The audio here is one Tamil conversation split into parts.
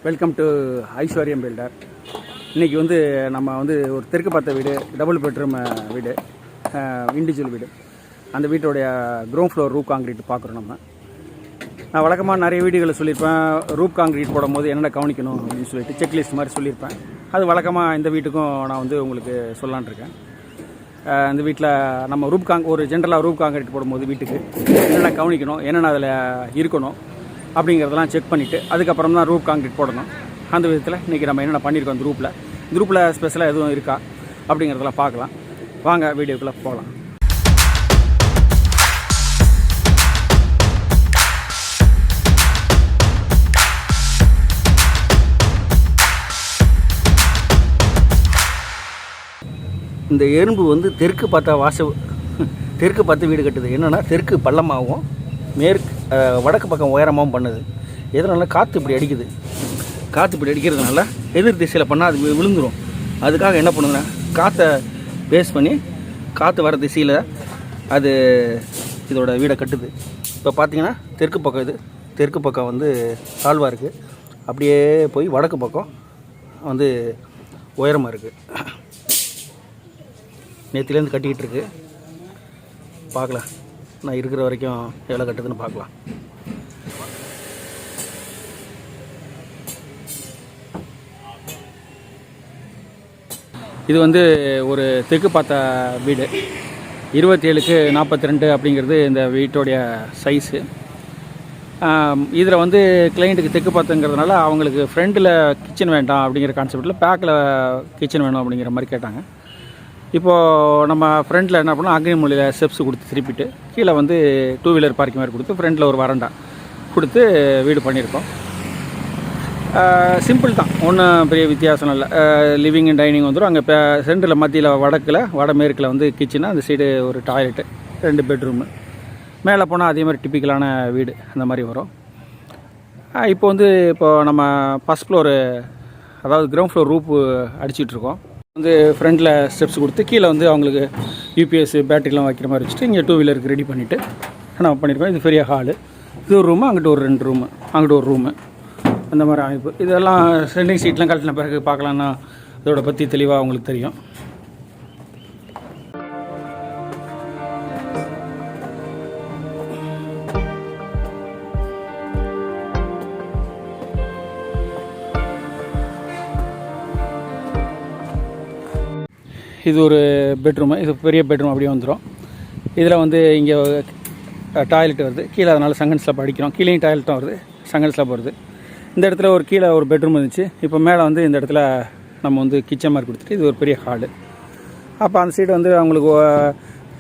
Welcome to aishwaryam.builder. இன்றைக்கி வந்து நம்ம வந்து ஒரு தெற்கு பார்த்த வீடு, டபுள் பெட்ரூம் வீடு, இண்டிவிஜுவல் வீடு. அந்த வீட்டோடைய கிரவுண்ட் ஃப்ளோர் ரூப் காங்கிரீட் பார்க்குறோம். நான் வழக்கமாக நிறைய வீடுகளை சொல்லியிருப்பேன், ரூப் காங்கிரீட் போடும்போது என்னென்ன கவனிக்கணும் அப்படின்னு சொல்லிட்டு செக்லிஸ்ட் மாதிரி சொல்லியிருப்பேன். அது வழக்கமாக இந்த வீட்டுக்கும் நான் வந்து உங்களுக்கு சொல்லலான் இருக்கேன். இந்த வீட்டில் நம்ம ஒரு ஜென்ரலாக ரூப் காங்கிரீட் போடும்போது வீட்டுக்கு என்னென்ன கவனிக்கணும், என்னென்ன அதில் இருக்கணும் அப்படிங்கிறதெல்லாம் செக் பண்ணிவிட்டு அதுக்கப்புறம் தான் ரூப் காங்கிரீட் போடணும். அந்த விதத்தில் இன்றைக்கி நம்ம என்னென்ன பண்ணியிருக்கோம் இந்த ரூப்பில் ஸ்பெஷலாக எதுவும் இருக்கா அப்படிங்கிறதெல்லாம் பார்க்கலாம். வாங்க வீடியோக்குள்ளே போகலாம். இந்த எறும்பு வந்து தெற்கு பார்த்து வீடு கட்டுது. என்னென்னா தெற்கு பள்ளமாகவும் வடக்கு பக்கம் உயரமாகவும் பண்ணுது. எதனால காற்று இப்படி அடிக்குது. காற்று இப்படி அடிக்கிறதுனால எதிர் திசையில் பண்ணால் அது விழுந்துடும். அதுக்காக என்ன பண்ணுதுன்னா காற்றை பேஸ் பண்ணி காற்று வர திசையில் அது இதோட வீடை கட்டுது. இப்போ பார்த்தீங்கன்னா தெற்கு பக்கம் வந்து தாழ்வாக இருக்குது. அப்படியே போய் வடக்கு பக்கம் வந்து உயரமாக இருக்குது. நேற்றுலேருந்து கட்டிக்கிட்டு இருக்கு. பார்க்கலாம், நான் இருக்கிற வரைக்கும் எவ்வளோ கட்டுதுன்னு பார்க்கலாம். இது வந்து ஒரு தெற்கு பார்த்த வீடு, 27x42 அப்படிங்கிறது இந்த வீட்டோடைய சைஸு. இதில் வந்து கிளைண்ட்டுக்கு தெற்கு பார்த்துங்கிறதுனால அவங்களுக்கு ஃப்ரண்டில் கிச்சன் வேண்டாம் அப்படிங்கிற கான்செப்டில் பேக்கில் கிச்சன் வேணும் அப்படிங்கிற மாதிரி கேட்டாங்க. இப்போது நம்ம ஃப்ரண்டில் என்ன பண்ணோம், அக்னிமொழியில் ஸ்டெப்ஸ் கொடுத்து திருப்பிட்டு கீழே வந்து 2 வீலர் பார்க்கிங் மாதிரி கொடுத்து ஃப்ரண்டில் ஒரு வரண்டா கொடுத்து வீடு பண்ணியிருக்கோம். சிம்பிள் தான், ஒன்றும் பெரிய வித்தியாசம் இல்லை. லிவிங் அண்ட் டைனிங் வந்துடும். அங்கே இப்போ சென்டரில் மத்தியில் வடமேற்கில் வந்து கிச்சனு, அந்த சைடு ஒரு டாய்லெட்டு, 2 பெட்ரூமு. மேலே போனால் அதே மாதிரி டிப்பிக்கலான வீடு அந்த மாதிரி வரும். இப்போ நம்ம ஃபஸ்ட் ஃப்ளோரு, அதாவது கிரவுண்ட் ஃப்ளோர் ரூப்பு அடிச்சிட்ருக்கோம். வந்து ஃப்ரண்டில் ஸ்டெப்ஸ் கொடுத்து கீழே வந்து அவங்களுக்கு யூபிஎஸ் பேட்டரிலாம் வைக்கிற மாதிரி வச்சுட்டு இங்கே 2 வீலருக்கு ரெடி பண்ணிவிட்டு நம்ம பண்ணியிருக்கோம். இது பெரிய ஹாலு, இது ஒரு ரூமு, அங்கிட்டு ஒரு 2 ரூமு, அங்கிட்டு ஒரு ரூமு, அந்த மாதிரி அமைப்பு. இதெல்லாம் சென்டிங் சீட்லாம் கழட்டின பிறகு பார்க்கலான்னா இதோட பற்றி தெளிவாக உங்களுக்கு தெரியும். இது ஒரு பெட்ரூமு, இது பெரிய பெட்ரூம் அப்படியே வந்துடும். இதில் வந்து இங்கே டாய்லெட் வருது கீழே, அதனால் சங்கன் ஸ்லாப் அடிக்கிறோம். கீழேயும் டாய்லெட்டும் வருது, சங்கன் ஸ்லாப் வருது. இந்த இடத்துல கீழே ஒரு பெட்ரூம் இருந்துச்சு. இப்போ மேலே வந்து இந்த இடத்துல நம்ம வந்து கிச்சன் மாதிரி கொடுத்துட்டு இது ஒரு பெரிய ஹாலு. அப்போ அந்த சைடு வந்து அவங்களுக்கு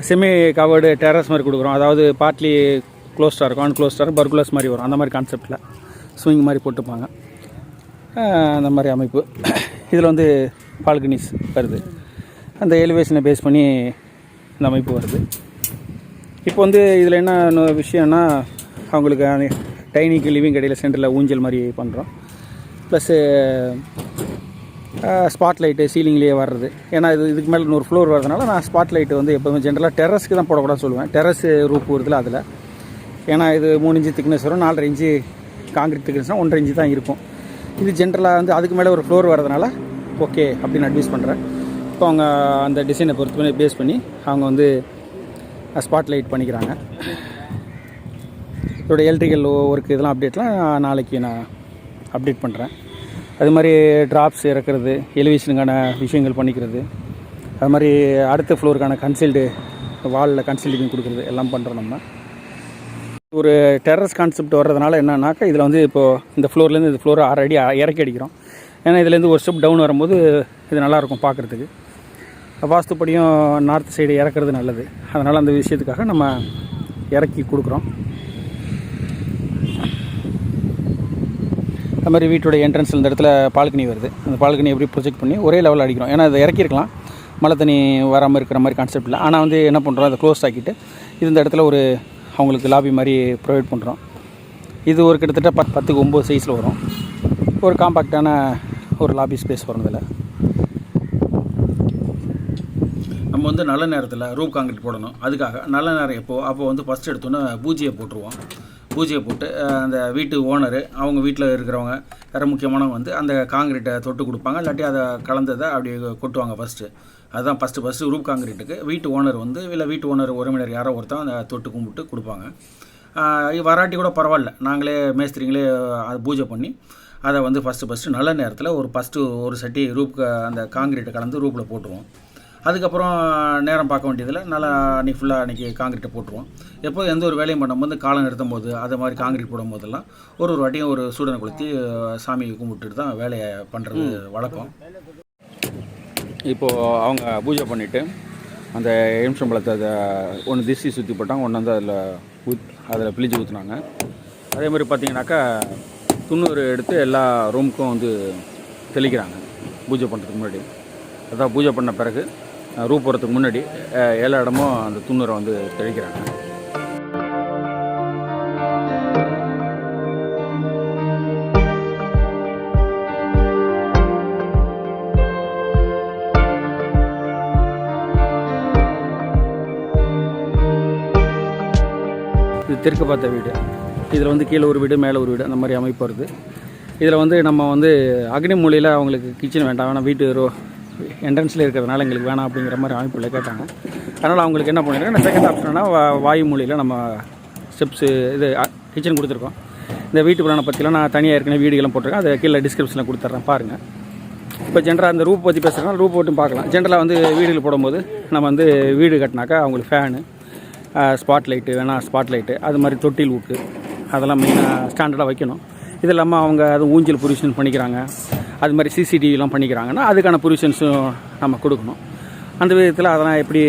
செமி கவர்டு டெரஸ் மாதிரி கொடுக்குறோம். அதாவது பார்ட்லி க்ளோஸ்டாக இருக்கும், அன்க்ளோஸ்டாக இருக்கும், பர்குலர்ஸ் மாதிரி வரும். அந்த மாதிரி கான்செப்டில் ஸ்விங் மாதிரி போட்டுப்பாங்க. அந்த மாதிரி அமைப்பு. இதில் வந்து பால்கனிஸ் வருது. அந்த எலிவேஷனை பேஸ் பண்ணி இந்த அமைப்பு வருது. இப்போ வந்து இதில் என்ன விஷயம்னா, அவங்களுக்கு டைனிங்க்கு லிவிங் இடையில் சென்டரில் ஊஞ்சல் மாதிரி பண்ணுறோம். ப்ளஸ்ஸு ஸ்பாட் லைட்டு சீலிங்லேயே வர்றது. ஏன்னா இதுக்கு மேலே 100 ஃப்ளோர் வரதுனால நான் ஸ்பாட் லைட்டு வந்து எப்போவுமே ஜென்ரலாக டெரஸ்க்கு தான் போடக்கூடாதுன்னு சொல்லுவேன். டெரஸ் ரூப் வருதுல அதில். ஏன்னா இது 3 இன்ச்சு திக்னஸ் வரும், 4.5 இன்ச்சு காங்கிரீட் திக்னஸ்னால் 1.5 இன்ச்சு தான் இருக்கும். இது ஜென்ரலாக வந்து அதுக்கு மேலே ஒரு ஃப்ளோர் வரதுனால ஓகே அப்படின்னு அட்வைஸ் பண்ணுறேன். இப்போ அவங்க அந்த டிசைனை பொறுத்து பேஸ் பண்ணி அவங்க வந்து ஸ்பாட் லைட் பண்ணிக்கிறாங்க. இதோட எலக்ட்ரிக்கல் ஒர்க் இதெல்லாம் அப்டேட்லாம் நாளைக்கு நான் அப்டேட் பண்ணுறேன். அது மாதிரி ட்ராப்ஸ் இறக்குறது, எலிவேஷனுக்கான விஷயங்கள் பண்ணிக்கிறது, அது மாதிரி அடுத்த ஃப்ளோருக்கான வாலில் கன்சல்டிங் கொடுக்குறது எல்லாம் பண்ணுறோம். நம்ம ஒரு டெரஸ் கான்செப்ட் வர்றதுனால என்னன்னாக்கா, இதில் வந்து இப்போது இந்த ஃப்ளோர்லேருந்து இந்த ஃப்ளோரை 6 அடி இறக்கி அடிக்கிறோம். ஏன்னா இதுலேருந்து ஒரு ஸ்டெப் டவுன் வரும்போது இது நல்லாயிருக்கும் பார்க்குறதுக்கு. வாஸ்துப்படியும் நார்த் சைடு இறக்குறது நல்லது. அதனால் அந்த விஷயத்துக்காக நம்ம இறக்கி கொடுக்குறோம். அது மாதிரி வீட்டோட என்ட்ரன்ஸில் இந்த இடத்துல பால்கனி வருது. அந்த பால்கனி எப்படி ப்ரொஜெக்ட் பண்ணி ஒரே லெவலில் அடிக்கிறோம். ஏன்னா அதை இறக்கியிருக்கலாம், மழை தண்ணி வராமல் இருக்கிற மாதிரி கான்செப்ட் இல்லை. ஆனால் வந்து என்ன பண்ணுறோம், அதை க்ளோஸ் ஆக்கிட்டு இது இந்த இடத்துல அவங்களுக்கு லாபி மாதிரி ப்ரொவைட் பண்ணுறோம். இது ஒரு கிட்டத்தட்ட 10x9 சைஸில் வரும். ஒரு காம்பாக்டான ஒரு லாபி ஸ்பேஸ் வரும். இதில் நம்ம வந்து நல்ல நேரத்தில் ரூப் காங்கிரீட் போடணும். அதுக்காக நல்ல நேரம் அப்போ வந்து ஃபஸ்ட் எடுத்தோன்னே பூஜையை போட்டுருவோம். பூஜையை போட்டு அந்த வீட்டு ஓனரு அவங்க வீட்டில் இருக்கிறவங்க வேறு முக்கியமானவங்க வந்து அந்த காங்கிரீட்டை தொட்டு கொடுப்பாங்க. இல்லாட்டி அதை கலந்ததை அப்படி கொட்டுவாங்க ஃபஸ்ட்டு. அதுதான் ஃபஸ்ட்டு ரூப் காங்கிரீட்டுக்கு வீட்டு ஓனர் வந்து இல்லை வீட்டு ஓனர் உறவினர் யாரோ ஒருத்தன் அந்த தொட்டு கும்பிட்டு கொடுப்பாங்க. வராட்டி கூட பரவாயில்ல, நாங்களே மேஸ்திரிங்களே அது பூஜை பண்ணி அதை வந்து ஃபஸ்ட்டு நல்ல நேரத்தில் ஒரு சட்டி அந்த காங்கிரீட்டை கலந்து ரூப்பில் போட்டுருவோம். அதுக்கப்புறம் நேரம் பார்க்க வேண்டியதில் நல்லா அன்றைக்கி ஃபுல்லாக அன்றைக்கி காங்கிரீட்டை போட்டுருவோம். எப்போது எந்த ஒரு வேலையும் பண்ணும்போது காலம் நிறுத்தும் போது அது மாதிரி காங்கிரீட் போடும்போதெல்லாம் ஒரு வாட்டியும் ஒரு சூடனை கொளுத்தி சாமியை கும்பிட்டுட்டு தான் வேலையை பண்ணுறது வழக்கம். இப்போது அவங்க பூஜை பண்ணிவிட்டு அந்த எலுமிச்சம்பழத்தை அதை ஒன்று திசை சுற்றி போட்டாங்க, ஒன்று வந்து அதில் பிழிஞ்சு ஊற்றுனாங்க. அதே மாதிரி பார்த்திங்கனாக்கா துண்ணூறு எடுத்து எல்லா ரூமுக்கும் வந்து தெளிக்கிறாங்க பூஜை பண்ணுறதுக்கு முன்னாடி. அதான் பூஜை பண்ண பிறகு ரூப் போகிறதுக்கு முன்னாடி எல்லா இடமும் அந்த துண்ணூரை வந்து தெளிக்கிறாங்க. இது தெற்கு பார்த்த வீடு. இதில் வந்து கீழே ஒரு வீடு மேலே ஒரு வீடு அந்த மாதிரி அமைப்பு வருது. இதில் வந்து நம்ம வந்து அக்னி மூலையில் அவங்களுக்கு கிச்சன் வேண்டாம், வேணாம் வீட்டு என்ட்ரன்ஸில் இருக்கிறதுனால எங்களுக்கு வேணாம் அப்படிங்கிற மாதிரி அமைப்பில் கேட்டாங்க. அதனால் அவங்களுக்கு என்ன பண்ணியிருக்கேன், செகண்ட் ஆப்ஷன்னா வாயு மூலையில் நம்ம ஸ்டெப்ஸு இது கிச்சன் கொடுத்துருக்கோம். இந்த வீட்டு பிளானை பற்றிலாம் நான் தனியாக ஏற்கனவே வீடியோலாம் போட்டிருக்கேன், அதை கீழே டிஸ்கிரிப்ஷனில் கொடுத்துட்றேன் பாருங்கள். இப்போ ஜென்ரலாக அந்த ரூப் பற்றி பேசுகிறோம், ரூப் போட்டும் பார்க்கலாம். ஜென்ரலாக வந்து வீடுகள் போடும்போது நம்ம வந்து வீடு கட்டினாக்கா அவங்களுக்கு ஃபேனு, ஸ்பாட் லைட்டு வேணால் ஸ்பாட் லைட்டு, அது மாதிரி தொட்டில் ஊக்கு அதெல்லாம் மெயினாக ஸ்டாண்டர்டாக வைக்கணும். இது இல்லாமல் அவங்க அது ஊஞ்சல் ப்ரொவிஷன் பண்ணிக்கிறாங்க, அது மாதிரி சிசிடிவிலாம் பண்ணிக்கிறாங்கன்னா அதுக்கான ப்ரொவிஷன்ஸும் நம்ம கொடுக்கணும். அந்த விதத்தில் அதெல்லாம் எப்படி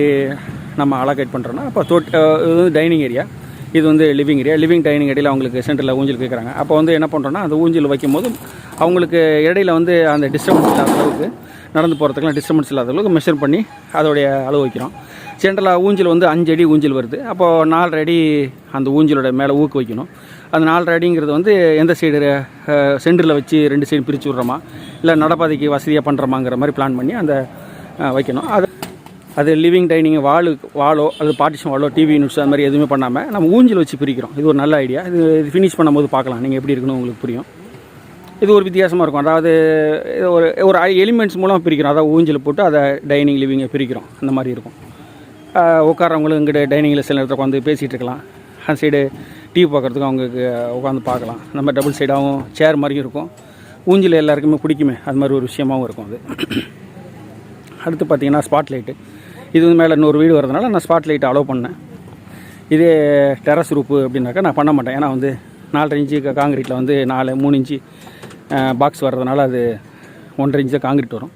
நம்ம அலோகேட் பண்ணுறோன்னா, இப்போ இது வந்து டைனிங் ஏரியா, இது வந்து லிவிங் ஏரியா. லிவிங் டைனிங் இடையில் அவங்களுக்கு சென்டரில் ஊஞ்சல் கேட்குறாங்க. அப்போ வந்து என்ன பண்ணுறோன்னா, அந்த ஊஞ்சல் வைக்கும் போது அவங்களுக்கு இடையில வந்து அந்த டிஸ்டர்பன்ஸ் இல்லாத அளவுக்கு, நடந்து போகிறதுக்குலாம் டிஸ்டர்பன்ஸ் இல்லாத அளவுக்கு மெஷர் பண்ணி அதோடைய அளவு வைக்கிறோம். ஜென்ரலாக ஊஞ்சல் வந்து 5 அடி ஊஞ்சல் வருது. அப்போது 4 அடி அந்த ஊஞ்சலோட மேலே ஊக்கு வைக்கணும். அந்த 4 அடிங்கிறது வந்து எந்த சைடு சென்டரில் வச்சு 2 சைடு பிரித்து விட்றோமா, இல்லை நடப்பாதைக்கு வசதியாக பண்ணுறோமாங்கிற மாதிரி பிளான் பண்ணி அந்த வைக்கணும். அது லிவிங் டைனிங் வாலோ அது பார்ட்டிஷன் வாலோ டிவி யூனிட்ஸ் அது மாதிரி எதுவுமே பண்ணாமல் நம்ம ஊஞ்சல் வச்சு பிரிக்கிறோம். இது ஒரு நல்ல ஐடியா. இது ஃபினிஷ் பண்ணும்போது பார்க்கலாம் நீங்கள் எப்படி இருக்குன்னு உங்களுக்கு புரியும். இது ஒரு வித்தியாசமாக இருக்கும். அதாவது ஒரு எலிமெண்ட்ஸ் மூலம் பிரிக்கிறோம். அதாவது ஊஞ்சல் போட்டு அதை டைனிங் லிவிங்கை பிரிக்கிறோம். அந்த மாதிரி இருக்கும். உட்காரவங்களும் இங்கிட்ட டைனிங்கில் சில நேரத்தில் உட்காந்து பேசிகிட்டு இருக்கலாம். அந்த சைடு டிவி பார்க்குறதுக்கு அவங்களுக்கு உட்காந்து பார்க்கலாம். நம்ம டபுள் சைடாகவும் சேர் மாதிரியும் இருக்கும். ஊஞ்சல் எல்லாருக்குமே பிடிக்குமே, அது மாதிரி ஒரு விஷயமாகவும் இருக்கும். அது அடுத்து பார்த்திங்கன்னா ஸ்பாட் லைட்டு. இது வந்து மேலே இன்னொரு வீடு வரதுனால நான் ஸ்பாட் லைட்டை அலோவ் பண்ணேன். இதே டெரஸ் ரூப்பு அப்படின்னாக்கா நான் பண்ண மாட்டேன். ஏன்னா வந்து 4.5 இன்ச்சு காங்கிரீட்டில் வந்து 3 இன்ச்சு பாக்ஸ் வர்றதுனால அது 1.5 இன்ச்சு காங்கிரீட் வரும்.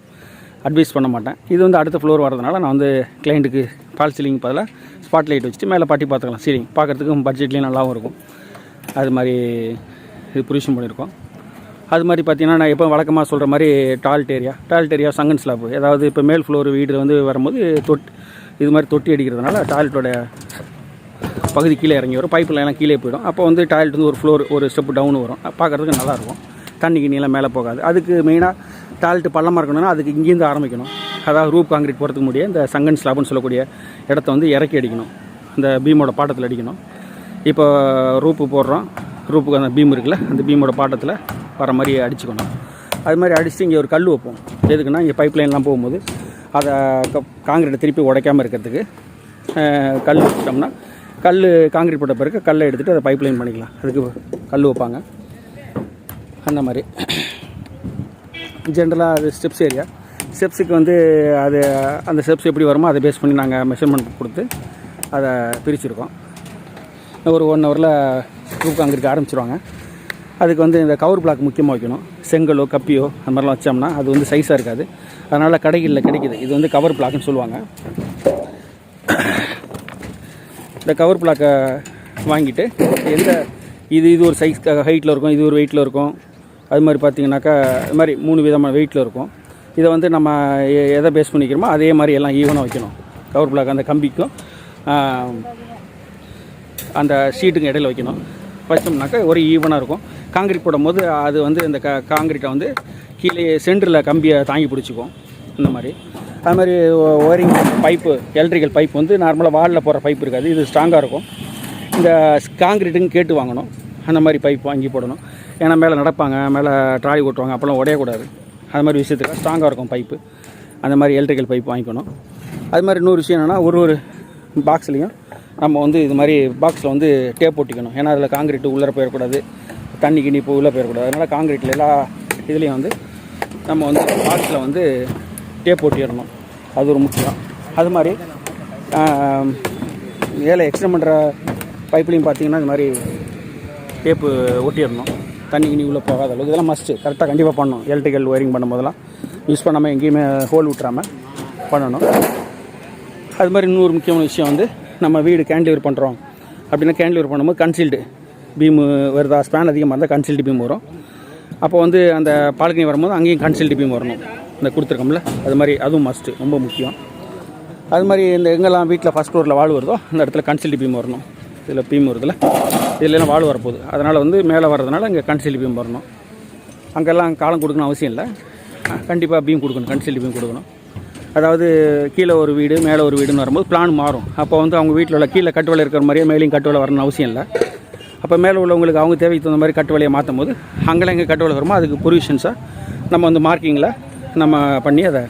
அட்வைஸ் பண்ண மாட்டேன். இது வந்து அடுத்த ஃப்ளோர் வரதுனால நான் வந்து கிளைண்ட்டுக்கு ஃபால் சீலிங் பதிலாக ஸ்பாட் லைட் வச்சுட்டு மேலே பாட்டி பார்த்துக்கலாம். சீலிங் பார்க்குறதுக்கும் பட்ஜெட்லேயும் நல்லாவும் இருக்கும். அது மாதிரி இது ப்ரொவிஷன் பண்ணியிருக்கோம். அது மாதிரி பார்த்திங்கன்னா நான் எப்போ வழக்கமாக சொல்கிற மாதிரி டாய்லெட் ஏரியா சங்கன் ஸ்லாப். ஏதாவது இப்போ மேல் ஃப்ளோர் வீடு வந்து வரும்போது இது மாதிரி தொட்டி அடிக்கிறதுனால டாய்லெட்டோட பகுதி கீழே இறங்கி வரும். பைப்பில் எல்லாம் கீழே போயிடும். அப்போ வந்து டாய்லெட் வந்து ஒரு ஸ்டெப் டவுன் வரும். பார்க்குறதுக்கு நல்லாயிருக்கும். தண்ணி கிண்ணியெல்லாம் மேலே போகாது. அதுக்கு மெயினாக டாய்லெட் பள்ளமாக இருக்கணும்னா அதுக்கு இங்கேருந்து ஆரம்பிக்கணும். அதாவது ரூப் காங்கிரீட் போகிறதுக்கு முடிய இந்த சங்கன் ஸ்லாப்னு சொல்லக்கூடிய இடத்த வந்து இறக்கி அடிக்கணும். அந்த பீமோட பாட்டத்தில் அடிக்கணும். இப்போ ரூப்பு போடுறோம், ரூப்புக்கு அந்த பீம் இருக்குல்ல, அந்த பீமோட பாட்டத்தில் வர மாதிரி அடிச்சுக்கணும். அது மாதிரி அடிச்சுட்டு இங்கே ஒரு கல் வைப்போம். எதுக்குன்னா இங்கே பைப் லைன்லாம் போகும்போது அதை காங்கிரீட்டை திருப்பி உடைக்காமல் இருக்கிறதுக்கு கல் வச்சிட்டோம்னா காங்கிரீட் போட்ட பிறகு கல்லை எடுத்துகிட்டு அதை பைப் லைன் பண்ணிக்கலாம். அதுக்கு கல் வைப்பாங்க. அந்த மாதிரி ஜென்ரலாக அது ஸ்டெப்ஸ் ஏரியா. ஸ்டெப்ஸுக்கு வந்து அந்த ஸ்டெப்ஸ் எப்படி வருமோ அதை பேஸ் பண்ணி நாங்கள் மெஷர்மெண்ட் கொடுத்து அதை பிரிச்சுருக்கோம். ஒரு 1 ஹவரில் ரூப் காங்கிரீட் ஆரம்பிச்சிருவாங்க. அதுக்கு வந்து இந்த கவர் பிளாக் முக்கியமாக வைக்கணும். செங்கலோ கப்பியோ அந்த மாதிரிலாம் வச்சோம்னா அது வந்து சைஸாக இருக்காது. அதனால் கடைகளில் கிடைக்கிது. இது வந்து கவர் பிளாக்னு சொல்லுவாங்க. இந்த கவர் பிளாக்கை வாங்கிட்டு இது ஒரு சைஸ் ஹைட்டில் இருக்கும், இது ஒரு வெயிட்டில் இருக்கும். அது மாதிரி பார்த்திங்கனாக்கா இது மாதிரி 3 விதமான வெயிட்டில் இருக்கும். இதை வந்து நம்ம எதை பேஸ் பண்ணிக்கிறோமோ அதே மாதிரி எல்லாம் ஈவனாக வைக்கணும். கவர் பிளாக் அந்த கம்பிக்கும் அந்த ஷீட்டுக்கும் இடையில் வைக்கணும். வச்சோம்னாக்கா ஒரு ஈவனாக இருக்கும். காங்கிரீட் போடும்போது அது வந்து இந்த காங்கிரீட்டை வந்து கீழே சென்டரில் கம்பியை தாங்கி பிடிச்சிக்கும். இந்த மாதிரி அது மாதிரி ஒயரிங் பைப்பு, எலக்ட்ரிக்கல் பைப் வந்து நார்மலாக வாலில் போடுற பைப் இருக்காது. இது ஸ்ட்ராங்காக இருக்கும். இந்த காங்கிரீட்டுன்னு கேட்டு வாங்கணும். அந்த மாதிரி பைப் வாங்கி போடணும். ஏன்னா மேலே நடப்பாங்க, மேலே ட்ராலி ஓட்டுவாங்க, அப்போல்லாம் உடையக்கூடாது. அது மாதிரி விஷயத்துக்கு ஸ்ட்ராங்காக இருக்கும் பைப்பு. அந்த மாதிரி எலக்ட்ரிக்கல் பைப் வாங்கிக்கணும். அது மாதிரி இன்னொரு விஷயம் என்னென்னா, ஒரு பாக்ஸ்லேயும் நம்ம வந்து இது மாதிரி பாக்ஸில் வந்து டேப் ஒட்டிக்கணும். ஏன்னா அதில் காங்கிரீட்டு உள்ளே போயிடக்கூடாது, தண்ணி கிண்ணி இப்போ உள்ளே போயிடக்கூடாது. அதனால் காங்கிரீட்டில் எல்லா இதுலேயும் வந்து நம்ம வந்து பாக்ஸில் வந்து டேப் ஒட்டிடணும். அது ஒரு முக்கியம். அது மாதிரி ஏழை எக்ஸ்டெண்ட் பண்ணுற பைப்லையும் பார்த்திங்கன்னா இது மாதிரி டேப்பு ஒட்டிடணும், தண்ணி கிண்ணி உள்ளே போகாத அளவுக்கு. இதெல்லாம் மஸ்ட்டு கரெக்டாக கண்டிப்பாக பண்ணணும். எலக்ட்ரிக்கல் ஒயரிங் பண்ணும்போதெல்லாம் யூஸ் பண்ணாமல் எங்கேயுமே ஹோல் விட்டுறாமல் பண்ணணும். அது மாதிரி இன்னொரு முக்கியமான விஷயம் வந்து, நம்ம வீடு கேண்டிலிவர் பண்ணுறோம் அப்படின்னா கேண்டிலிவர் பண்ணும்போது கன்சீல்டு பீமு வருதா, ஸ்பேன் அதிகமாக இருந்தால் கன்சீல்டு பீம் வரும். அப்போ வந்து அந்த பால்கனி வரும்போது அங்கேயும் கன்சீல்டு பீம் வரணும், இந்த கொடுத்துருக்கோம்ல. அது மாதிரி அதுவும் மஸ்ட்டு, ரொம்ப முக்கியம். அது மாதிரி இந்த எங்கெல்லாம் வீட்டில் ஃபஸ்ட் ஃப்ளோரில் வால் வருதோ அந்த இடத்துல கன்சீல்டு பீம் வரணும். இதில் பீம் வருதுல்ல, இதில் வால் வரப்போகுது. அதனால் வந்து மேலே வர்றதுனால இங்கே கன்சீல்டு பீம் வரணும். அங்கெல்லாம் காலம் கொடுக்கணும் அவசியம் இல்லை, கண்டிப்பாக பீம் கொடுக்கணும், கன்சீல்டு பீம் கொடுக்கணும். அதாவது கீழே ஒரு வீடு மேலே ஒரு வீடுன்னு வரும்போது பிளான் மாறும். அப்போ வந்து அவங்க வீட்டில் உள்ள கீழே கட்டு வேலை இருக்கிற மாதிரியே மேலேயும் கட்டு வேலை வரணும்னு அவசியம் இல்லை. அப்போ மேலே உள்ளவங்களுக்கு அவங்க தேவைக்கு தகுந்த மாதிரி கட்டு வேலையை மாற்றும் போது அங்கெல்லாம் எங்கே கட்டு வேலை வருமோ அதுக்கு ப்ரொவிஷன்ஸாக நம்ம வந்து மார்க்கிங்கில் நம்ம பண்ணி அதை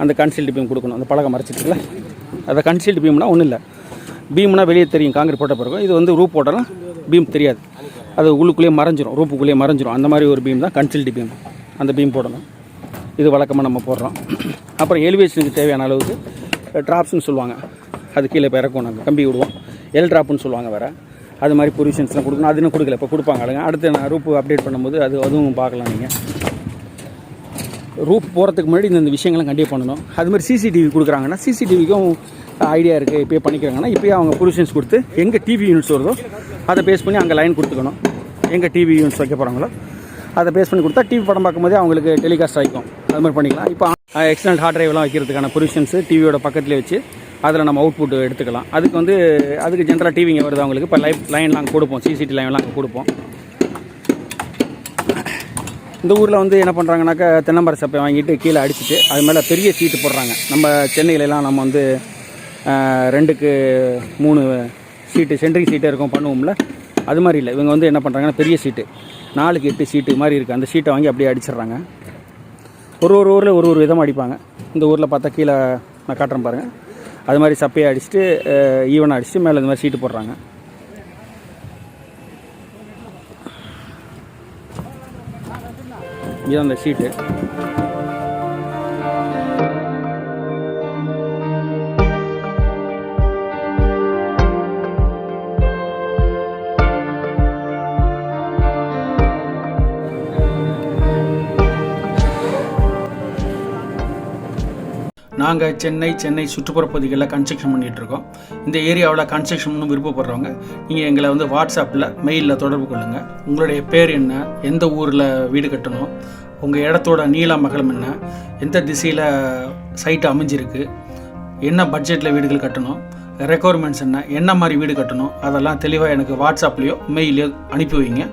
அந்த கன்சீல்டு பீம் கொடுக்கணும். அந்த பலகை மறைச்சிட்டுல அதை கன்சீல்டு பீம்னா ஒன்றும் இல்லை. பீம்னா வெளியே தெரியும், காங்கிரீட் போட்ட பிறகு. இது வந்து ரூப் போட்டாலும் பீம் தெரியாது, அது உள்ளுக்குள்ளேயே மறைஞ்சிரும், ரூப்புக்குள்ளேயே மறைஞ்சிரும். அந்த மாதிரி ஒரு பீம் தான் கன்சீல்டு பீம். அந்த பீம் போடணும். இது வழக்கமாக நம்ம போடுறோம். அப்புறம் எலிவேஷனுக்கு தேவையான அளவுக்கு ட்ராப்ஸ்னு சொல்லுவாங்க, அது கீழே இப்போ இறக்கும், நாங்கள் கம்பி விடுவோம். எல் ட்ராப்னு சொல்லுவாங்க வேறு. அது மாதிரி பொசிஷன்ஸ்லாம் கொடுக்கணும். அது இன்னும் கொடுக்கல, இப்போ கொடுப்பாங்க ஆளுங்க. அடுத்து நான் ரூப் அப்டேட் பண்ணும்போது அதுவும் பார்க்கலாம். நீங்கள் ரூப் போகிறதுக்கு முன்னாடி இந்த விஷயங்கள்லாம் கண்டிப்பாக பண்ணணும். அது மாதிரி சிசிடிவி கொடுக்குறாங்கன்னா சிசிடிவிக்கும் ஐடியா இருக்குது, இப்போயே பண்ணிக்கிறாங்கன்னா இப்போயே அவங்க பொசிஷன்ஸ் கொடுத்து எங்கே டிவி யூனிட்ஸ் வருதோ அதை பேஸ் பண்ணி அங்கே லைன் கொடுத்துக்கணும். எங்கே டிவி யூனிட்ஸ் வைக்க போகிறாங்களோ அதை பேஸ் பண்ணி கொடுத்தா டிவி படம் பார்க்கும்போதே அவங்களுக்கு டெலிகாஸ்ட் ஆகிக்கும். அது மாதிரி பண்ணிக்கலாம். இப்போ எக்ஸ்டர்னல் ஹார்ட் டிரைவ்லாம் வைக்கிறதுக்கான பொசிஷன்ஸு டிவியோட பக்கத்துலேயே வச்சு அதில் நம்ம அவுட்புட் எடுத்துக்கலாம். அதுக்கு ஜென்ரலாக டிவிங்க வருது அவங்களுக்கு. இப்போ லைன்லாம் கொடுப்போம், சிசிடி லைன்லாம் அங்கே கொடுப்போம். இந்த ஊரில் வந்து என்ன பண்ணுறாங்கனாக்கா, தென்னமர சப்பை வாங்கிட்டு கீழே அடிச்சுட்டு அது மேலே பெரிய சீட்டு போடுறாங்க. நம்ம சென்னையிலலாம் நம்ம வந்து 2க்கு 3 சீட்டு சென்ட்ரிங் சீட்டே இருக்கும் பண்ணுவோம்ல, அது மாதிரி இல்லை. இவங்க வந்து என்ன பண்ணுறாங்கன்னா பெரிய சீட்டு 4க்கு 8 சீட்டு மாதிரி இருக்குது. அந்த சீட்டை வாங்கி அப்படியே அடிச்சிடுறாங்க. ஒரு ஊரில் ஒரு விதமாக அடிப்பாங்க. இந்த ஊரில் பார்த்தா கீழே நான் காட்டுறேன் பாருங்கள், அது மாதிரி சப்பையை அடிச்சுட்டு ஈவனாக அடிச்சுட்டு மேலே இந்த மாதிரி சீட்டு போடுறாங்க. இதுதான் அந்த சீட்டு. நாங்கள் சென்னை சுற்றுப்புற பகுதிகளில் கன்ஸ்ட்ரக்ஷன் பண்ணிகிட்ருக்கோம். இந்த ஏரியாவில் கன்ஸ்ட்ரக்ஷன் விருப்பப்படுறவங்க நீங்கள் எங்களை வந்து வாட்ஸ்அப்பில் மெயிலில் தொடர்பு கொள்ளுங்கள். உங்களுடைய பேர் என்ன, எந்த ஊரில் வீடு கட்டணும், உங்கள் இடத்தோட நீளம் அகலம் என்ன, எந்த திசையில் சைட்டு அமைஞ்சிருக்கு, என்ன பட்ஜெட்டில் வீடுகள் கட்டணும், ரெக்குவயர்மெண்ட்ஸ் என்ன மாதிரி வீடு கட்டணும், அதெல்லாம் தெளிவாக எனக்கு வாட்ஸ்அப்லேயோ மெயிலையோ அனுப்பி வைங்க.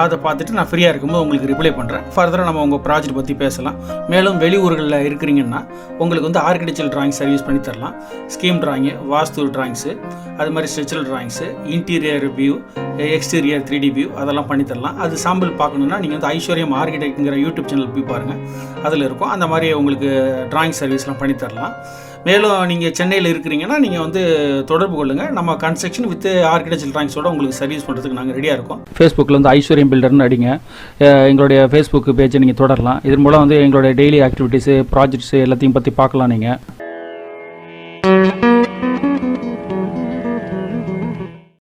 அதை பார்த்துட்டு நான் ஃப்ரீயாக இருக்கும்போது உங்களுக்கு ரிப்ளை பண்ணுறேன். ஃபர்தராக நம்ம உங்கள் ப்ராஜெக்ட் பற்றி பேசலாம். மேலும் வெளியூர்களில் இருக்கிறீங்கன்னா உங்களுக்கு வந்து ஆர்கிடெக்சரல் ட்ராயிங் சர்வீஸ் பண்ணி தரலாம். ஸ்கீம் ட்ராயிங்கு, வாஸ்து ட்ராயிங்ஸு, அது மாதிரி structural drawings, interior view, exterior 3D view அதெல்லாம் பண்ணித்தரலாம். அது சாம்பிள் பார்க்கணுன்னா நீங்கள் வந்து ஐஸ்வர்யம் ஆர்கிடெக்ட்ங்கிற யூடியூப் சேனல் போய் பாருங்கள், அதில் இருக்கும். அந்த மாதிரி உங்களுக்கு ட்ராயிங் சர்வீஸ்லாம் பண்ணித்தரலாம். மேலும் நீங்கள் சென்னையில் இருக்கிறீங்கன்னா நீங்கள் வந்து தொடர்பு கொள்ளுங்கள். நம்ம கன்ஸ்ட்ரக்ஷன் வித் ஆர்கிடெக்சரல் ட்ராயிங்ஸோடு உங்களுக்கு சர்வீஸ் பண்ணுறதுக்கு நாங்கள் ரெடியாக இருக்கோம். ஃபேஸ்புக்கில் வந்து ஐஸ்வர்யம் பில்டர்னு அடிங்க, எங்களுடைய ஃபேஸ்புக் பேஜை நீங்கள் தொடரலாம். இதன் மூலம் வந்து எங்களுடைய டெய்லி ஆக்டிவிட்டீஸு, ப்ராஜெக்ட்ஸு எல்லாத்தையும் பற்றி பார்க்கலாம் நீங்கள்.